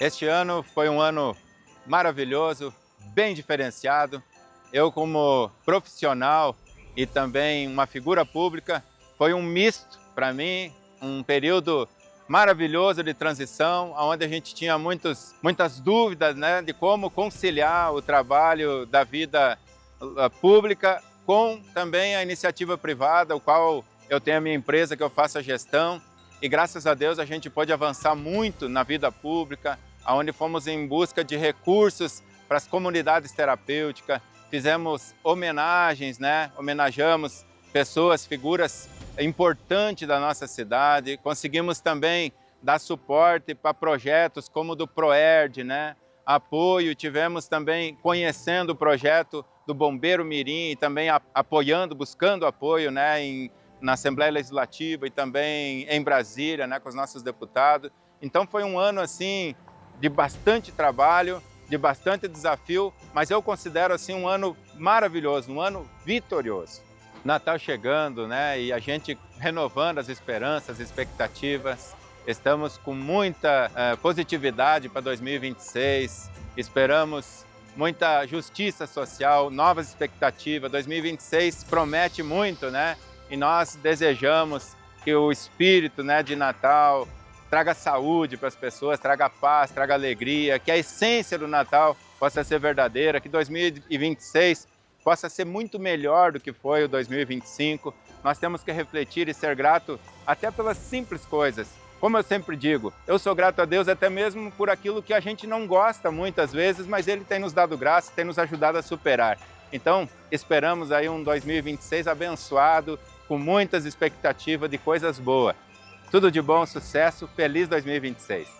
Este ano foi um ano maravilhoso, bem diferenciado. Eu, como profissional e também uma figura pública, foi um misto para mim, um período maravilhoso de transição, onde a gente tinha muitas dúvidas, né, de como conciliar o trabalho da vida pública com também a iniciativa privada, o qual eu tenho a minha empresa que eu faço a gestão, e graças a Deus a gente pôde avançar muito na vida pública, onde fomos em busca de recursos para as comunidades terapêuticas, fizemos homenagens, né? Homenageamos pessoas, figuras importantes da nossa cidade, conseguimos também dar suporte para projetos como o do ProERD, né? Apoio, tivemos também conhecendo o projeto do Bombeiro Mirim e também apoiando, buscando apoio, né? Na Assembleia Legislativa e também em Brasília, né? Com os nossos deputados. Então foi um ano assim de bastante trabalho, de bastante desafio, mas eu considero assim um ano maravilhoso, um ano vitorioso. Natal chegando, né? E a gente renovando as esperanças, as expectativas. Estamos com muita positividade para 2026. Esperamos muita justiça social, novas expectativas. 2026 promete muito, né? E nós desejamos que o espírito, né, de Natal traga saúde para as pessoas, traga paz, traga alegria, que a essência do Natal possa ser verdadeira, que 2026 possa ser muito melhor do que foi o 2025. Nós temos que refletir e ser grato até pelas simples coisas. Como eu sempre digo, eu sou grato a Deus até mesmo por aquilo que a gente não gosta muitas vezes, mas Ele tem nos dado graça, tem nos ajudado a superar. Então, esperamos aí um 2026 abençoado, com muitas expectativas de coisas boas. Tudo de bom, sucesso, feliz 2026!